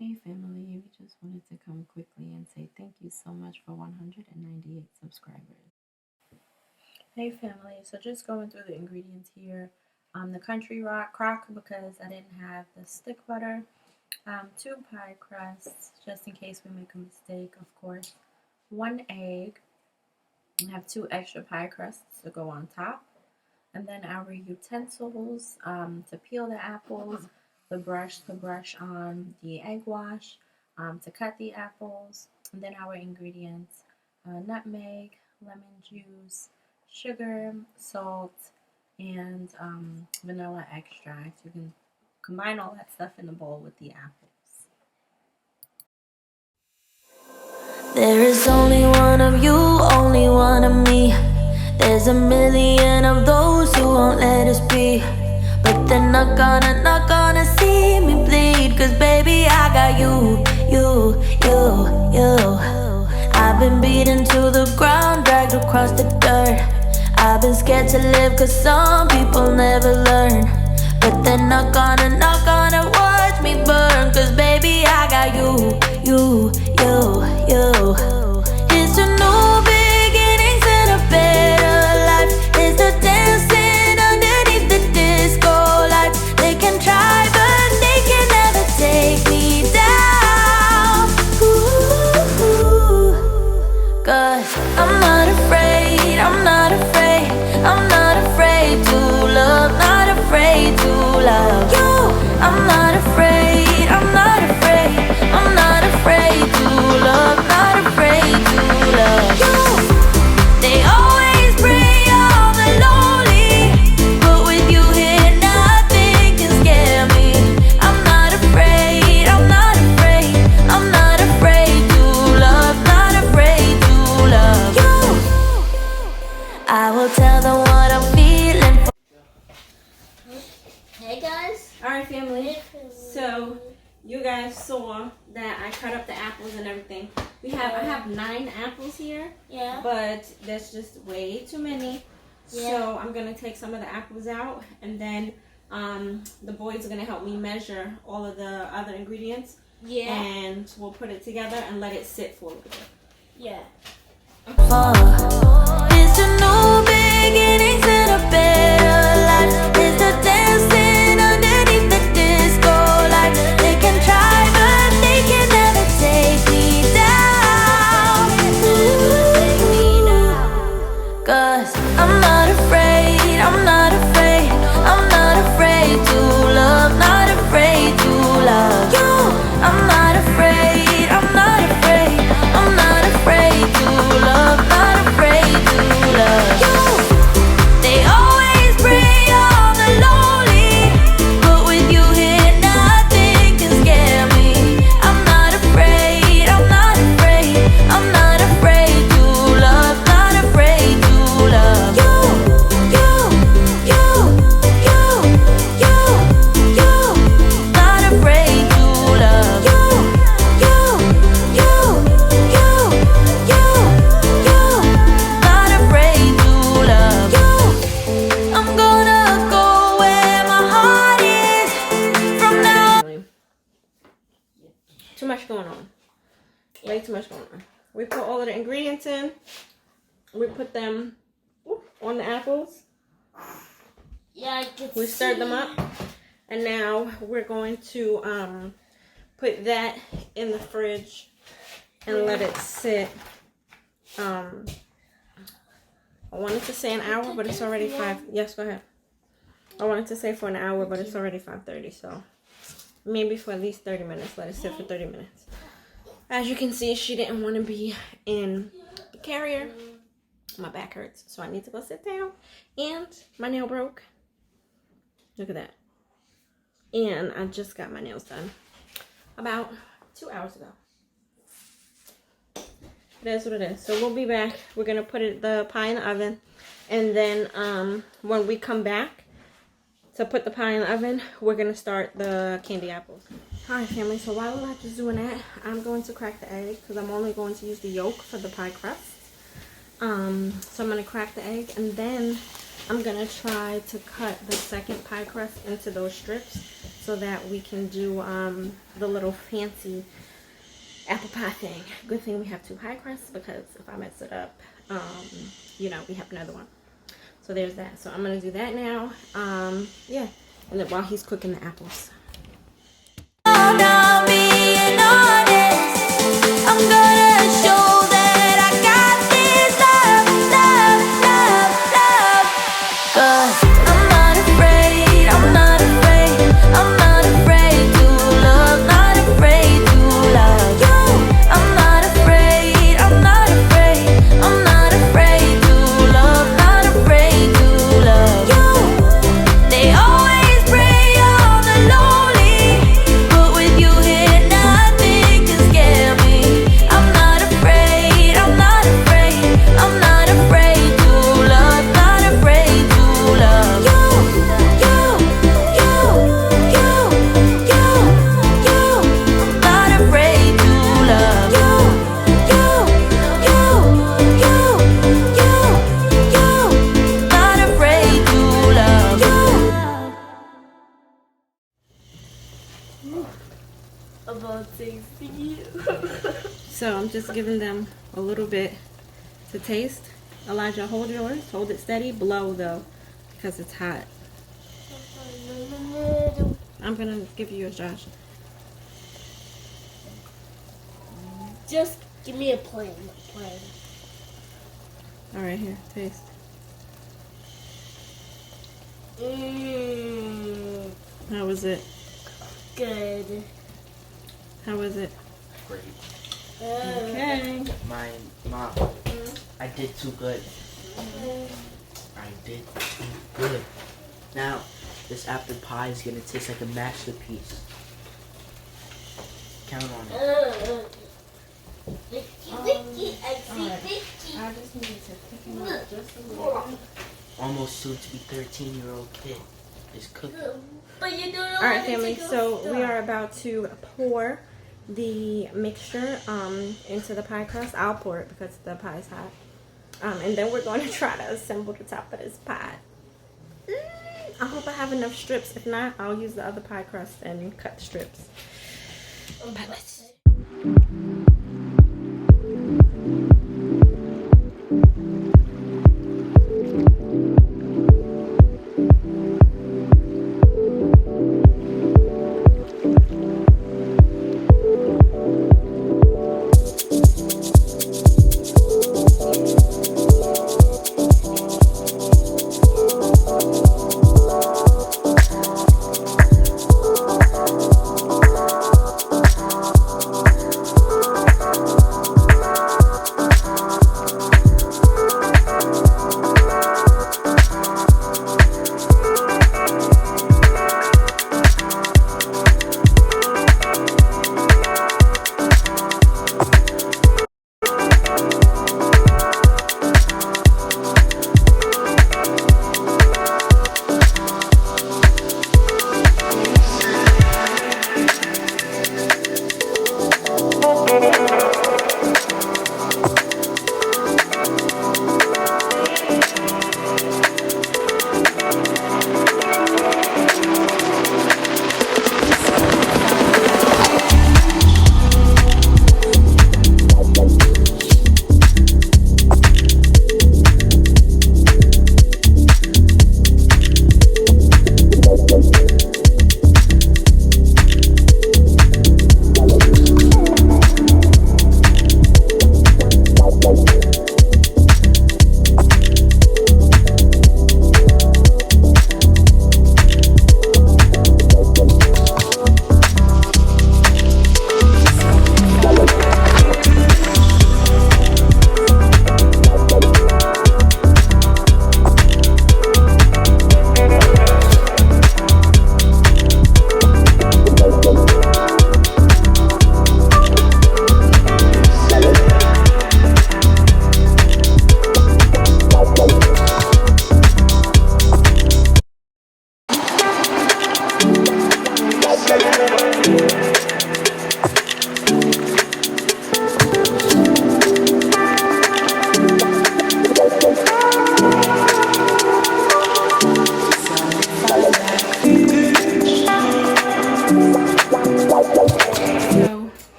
Hey family, we just wanted to come quickly and say thank you so much for 198 subscribers. Hey family, so just going through the ingredients here. The country rock crock because I didn't have the stick butter. 2 pie crusts just in case we make a mistake, of course. 1 egg. I have 2 extra pie crusts to go on top. And then our utensils to peel the apples, the brush to brush on the egg wash, to cut the apples, and then our ingredients, nutmeg, lemon juice, sugar, salt, and vanilla extract. You can combine all that stuff in the bowl with the apples. There is only one of you, only one of me. There's a million of those who won't let us be, but they're not gonna see me bleed. Cause baby, I got you. I've been beaten to the ground, dragged across the dirt. I've been scared to live cause some people never learn, but they're not gonna watch me burn. Cause baby, I got you. It's a new beginnings and a better life. It's the dancing underneath the disco lights. They can try but they can never take me down. Ooh, cause I'm not afraid, I'm not afraid, I'm not afraid to love, not afraid to love you. I'm not afraid, I'm not afraid, I'm not afraid to love, not afraid to love you. They always bring all the lonely, but with you here nothing can scare me. I'm not afraid, I'm not afraid, I'm not afraid to love, not afraid to love you. I will tell them what I'm feeling for. Hey guys. Alright family, so you guys saw that I cut up the apples and everything. I have 9 apples here, Yeah. but there's just way too many. Yeah. So I'm gonna take some of the apples out, and then the boys are gonna help me measure all of the other ingredients. Yeah. And we'll put it together and let it sit for a little bit. Yeah. It's a new beginnings and a better life. It's the dancing underneath the disco lights. They can try but they can never take me down. Cause I'm not afraid, I'm not afraid, I'm not afraid to love, not afraid to love you. I'm not afraid, I'm not afraid, I'm not afraid to love, not afraid to love you. They always bring all the lonely, but with you here nothing can scare me. I'm not afraid, I'm not afraid, I'm not afraid to love, not afraid to love you. Not afraid to love you. Not afraid to love you. I'm gonna go where my heart is from now. Too much going on. Way too much going on. We put all of the ingredients in. We put them on the apples. Yeah, I can We stirred them up. And now we're going to put that in the fridge and let it sit. I wanted to say an hour, but it's already 5. Yes, go ahead. I wanted to say for an hour, but it's already 5:30, so maybe for at least 30 minutes. Let it sit for 30 minutes. As you can see, she didn't want to be in the carrier. My back hurts, so I need to go sit down. And my nail broke. Look at that. And I just got my nails done about 2 hours ago. It is what it is. So we'll be back. We're going to put the pie in the oven. And then when we come back to put the pie in the oven, we're going to start the candy apples. Alright family, so while Elijah's doing that, I'm going to crack the egg because I'm only going to use the yolk for the pie crust. So I'm going to crack the egg, and then I'm going to try to cut the second pie crust into those strips so so that we can do the little fancy apple pie thing. Good thing we have 2 pie crusts, because if I mess it up, you know, we have another one. So there's that. So I'm gonna do that now. Yeah, and then while he's cooking the apples. Now being honest, I'm gonna show that I got this love. 'Cause I'm not afraid, I'm not afraid, I'm not afraid to love, not afraid to love you. I'm not afraid, I'm not afraid, I'm not afraid to love, not afraid to love you. They always prey on the lonely, but with you here nothing can scare me. I'm not afraid, I'm not afraid, I'm not afraid to love, not afraid to love you. I'm not afraid to love you. Not afraid to love you. About tasting you. So I'm just giving them a little bit to taste. Elijah, hold yours. Hold it steady. Blow though, because it's hot. I'm gonna give you yours, Josh. Just give me a plain. All right, here, taste. How was it? Good. How was it? Great. Okay. My mom, I did too good. I did too good. Now, this apple pie is gonna taste like a masterpiece. Count on it. Vicky, I see Vicky. I just needed to pick him up just a little bit. Almost soon to be 13-year-old kid is cooking. But you don't know All right, family. So we are about to pour the mixture into the pie crust. I'll pour it because the pie is hot. And then we're going to try to assemble the top of this pie. I hope I have enough strips. If not, I'll use the other pie crust and cut the strips. But let's see.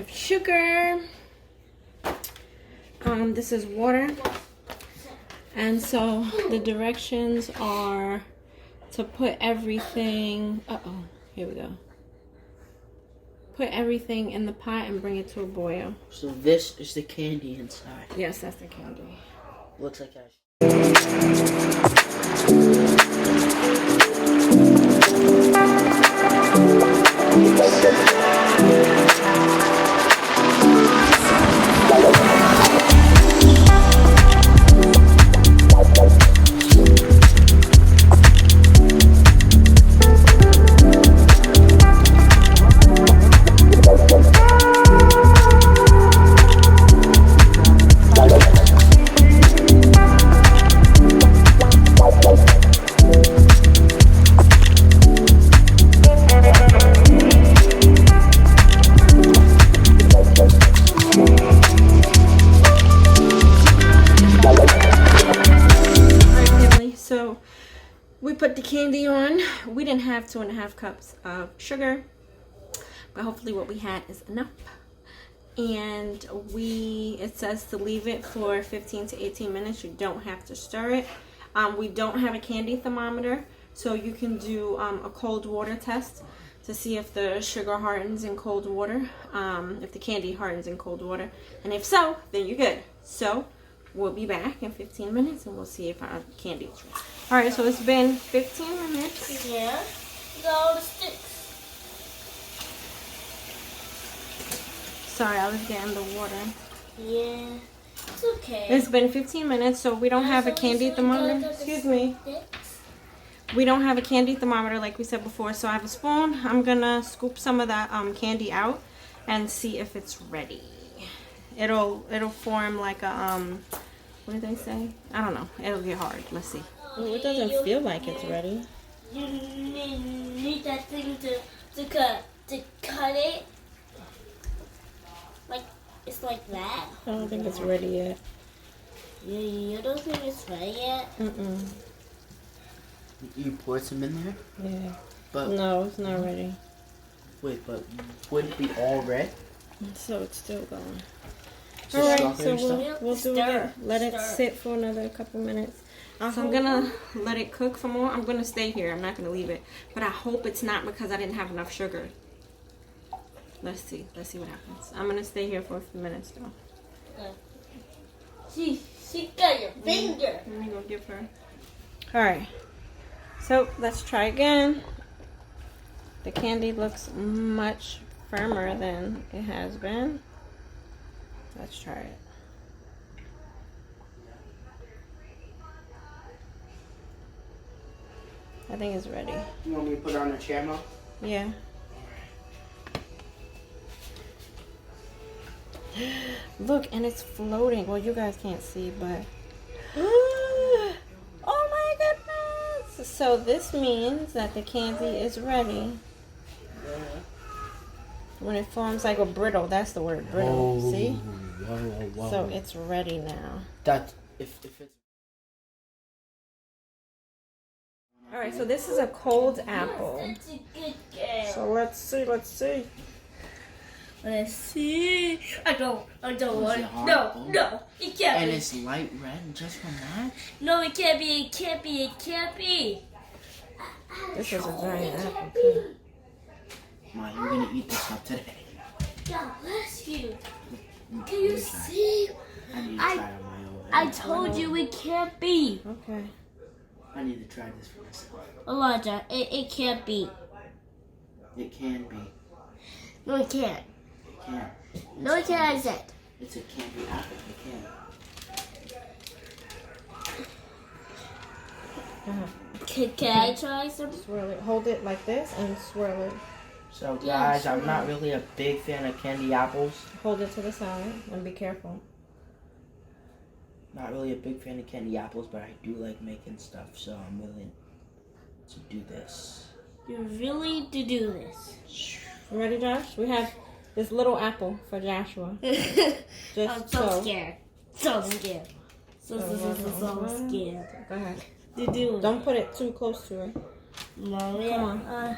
have sugar. This is water. And so the directions are to put everything, here we go. Put everything in the pot and bring it to a boil. So this is the candy inside. Yes, that's the candy. Looks like I. We put the candy on. We didn't have 2.5 cups of sugar, but hopefully what we had is enough. And it says to leave it for 15 to 18 minutes. You don't have to stir it. We don't have a candy thermometer, so you can do a cold water test to see if the sugar hardens in cold water, if the candy hardens in cold water, and if so, then you're good. So we'll be back in 15 minutes and we'll see if our candy is ready. Alright, so it's been 15 minutes. Yeah. Got all the sticks. Sorry, I was getting the water. Yeah. It's okay. It's been 15 minutes, so we don't have a candy thermometer. Excuse me. We don't have a candy thermometer like we said before, so I have a spoon. I'm gonna scoop some of that candy out and see if it's ready. It'll form like a what did they say? I don't know. It'll get hard. Let's see. Ooh, it doesn't feel like it's ready. You need that thing to cut it. Like it's like that. I don't think it's ready yet. You don't think it's ready yet? You poured some in there? Yeah. But no, it's not ready. Wait, but would it be all red? So it's still going. So Alright, so stuff? we'll do it. Let it sit for another couple minutes. So I'm gonna let it cook for more. I'm gonna stay here. I'm not gonna leave it. But I hope it's not because I didn't have enough sugar. Let's see. Let's see what happens. I'm gonna stay here for a few minutes though. She got your finger. Let me go give her. Alright. So let's try again. The candy looks much firmer than it has been. Let's try it. I think it's ready. You want me to put it on the chair, Mom? Yeah. Look, and it's floating. Well, you guys can't see, but oh my goodness! So this means that the candy is ready. When it forms like a brittle, that's the word, brittle. Oh, see? Whoa. So it's ready now. That if it's. All right, so this is a cold apple. That's a good girl. So let's see. Let's see. I don't Was want. it hard? No, it can't And be. it's light red just from that? No, it can't be. It can't be. This is a giant apple too. Ma, you're gonna eat this up today. God bless you. Let Can me you try. see? I need to try it on my own. I told you it can't be. Okay. I need to try this for myself. Elijah, it can't be. It can be. No, it can't. It can. No, it can't, I said. It's a candy apple. It can. Can I try some? Swirl it. Hold it like this and swirl it. So guys, I'm not really a big fan of candy apples. Hold it to the side and be careful. Not really a big fan of candy apples, but I do like making stuff, so I'm willing to do this. You're really to do this. You ready, Josh? We have this little apple for Joshua. Just I'm so scared. So scared. So scared. Go ahead. To do it. Don't put it too close to her. Mommy, Come on.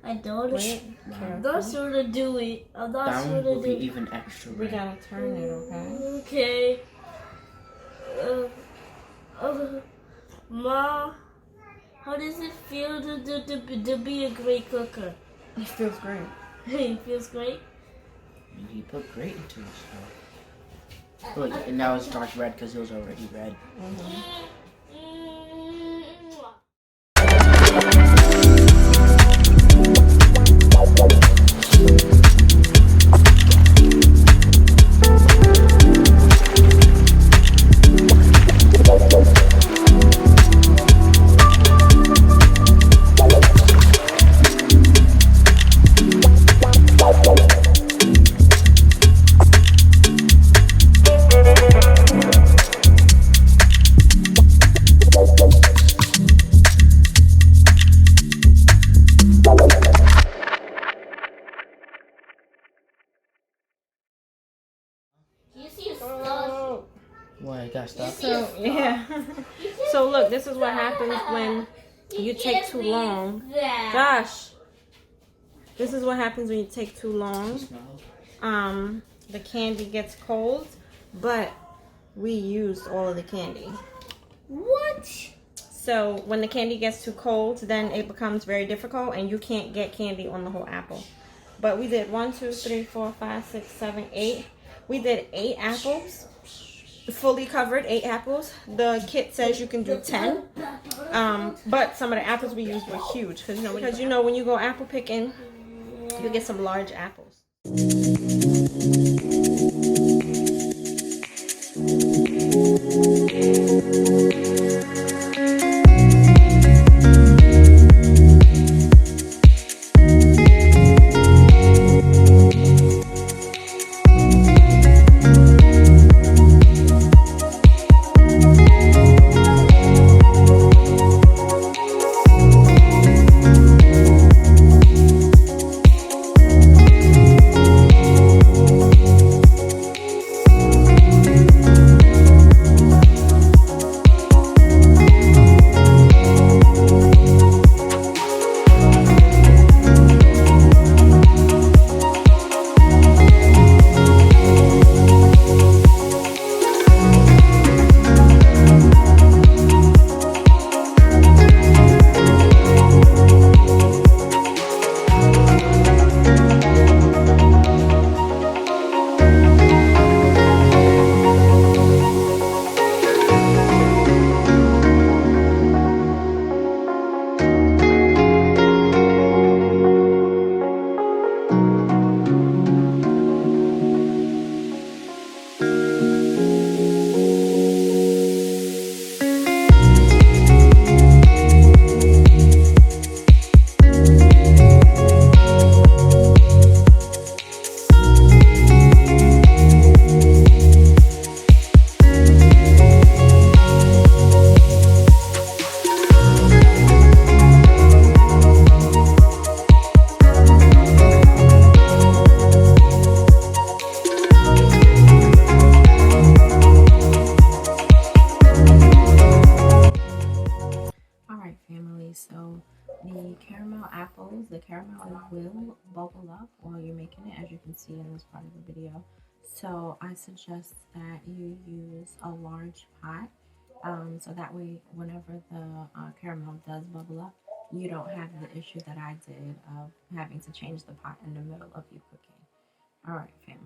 I don't. Wait, I'm not sure to do it. I'm not That sure one to will do be even extra We red. gotta turn it, okay? Okay. Ma, how does it feel to be a great cooker? It feels great. It feels great. You put great into it, so. Look, and now it's dark red because it was already red. You see a Oh. What, I got stuck? So, yeah. So, look, this is what happens when you take too long. Josh, this is what happens when you take too long. The candy gets cold, but we used all of the candy. What? So when the candy gets too cold, then it becomes very difficult and you can't get candy on the whole apple. But we did 1, 2, 3, 4, 5, 6, 7, 8. We did 8 apples, fully covered 8 apples. The kit says you can do 10. But some of the apples we used were huge because you know when you go apple picking, you get some large apples. So the caramel apples, the caramel will bubble up while you're making it, as you can see in this part of the video. So I suggest that you use a large pot, so that way whenever the caramel does bubble up, you don't have the issue that I did of having to change the pot in the middle of you cooking. All right, family.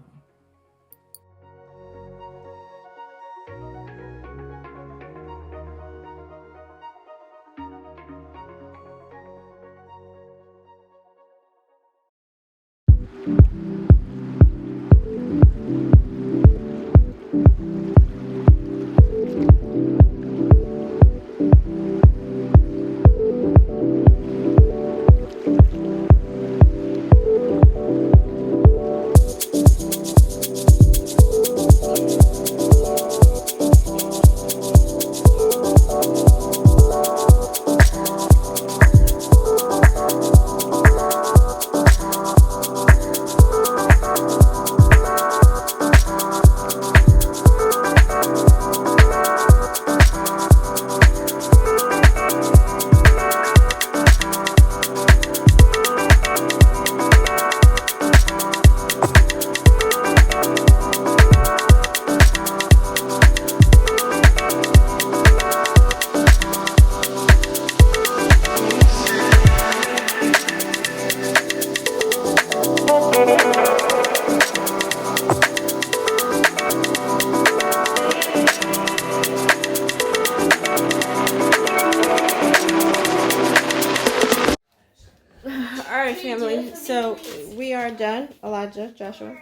are done. Elijah, Joshua.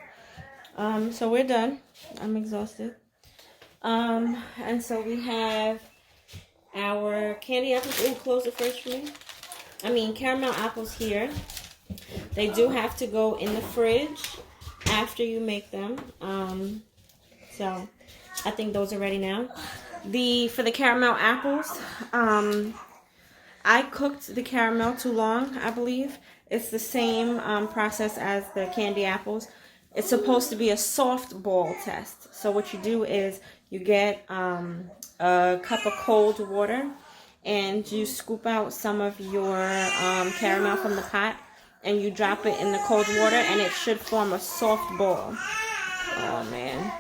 So we're done. I'm exhausted. And so we have our candy apples. Ooh, close the fridge for me. I mean, caramel apples here. They do have to go in the fridge after you make them. So I think those are ready now. For the caramel apples, I cooked the caramel too long, I believe. It's the same process as the candy apples. It's supposed to be a soft ball test. So what you do is you get a cup of cold water and you scoop out some of your caramel from the pot and you drop it in the cold water and it should form a soft ball. Oh man.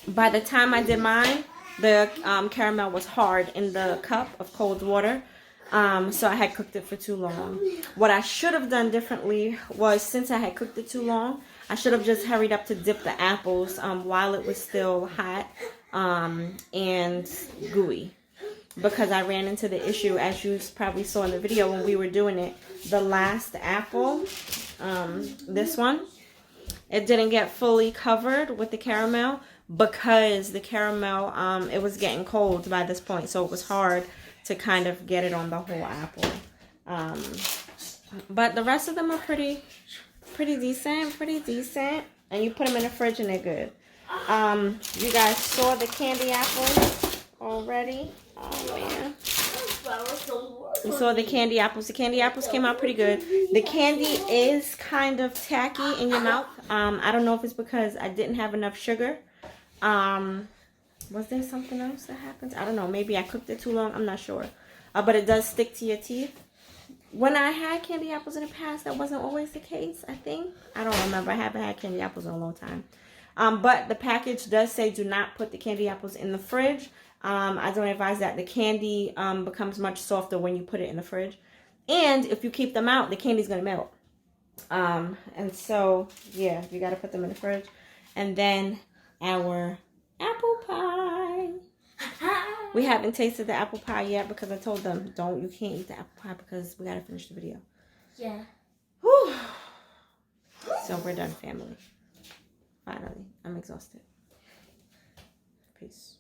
By the time I did mine, the caramel was hard in the cup of cold water. So I had cooked it for too long. What I should have done differently was, since I had cooked it too long, I should have just hurried up to dip the apples while it was still hot and gooey. Because I ran into the issue, as you probably saw in the video when we were doing it, the last apple, this one, it didn't get fully covered with the caramel because the caramel, it was getting cold by this point, so it was hard to kind of get it on the whole apple. But the rest of them are pretty decent, and you put them in the fridge and they're good. You guys saw the candy apples already. Oh man. You saw the candy apples. The candy apples came out pretty good. The candy is kind of tacky in your mouth. I don't know if it's because I didn't have enough sugar. Was there something else that happens? I don't know. Maybe I cooked it too long. I'm not sure. But it does stick to your teeth. When I had candy apples in the past, that wasn't always the case, I think. I don't remember. I haven't had candy apples in a long time. But the package does say do not put the candy apples in the fridge. I don't advise that. The candy becomes much softer when you put it in the fridge. And if you keep them out, the candy's going to melt. And so, yeah, you got to put them in the fridge. And then our apple pie. We haven't tasted the apple pie yet because I told them, you can't eat the apple pie because we got to finish the video. Yeah. Whew. So we're done, family. Finally, I'm exhausted. Peace.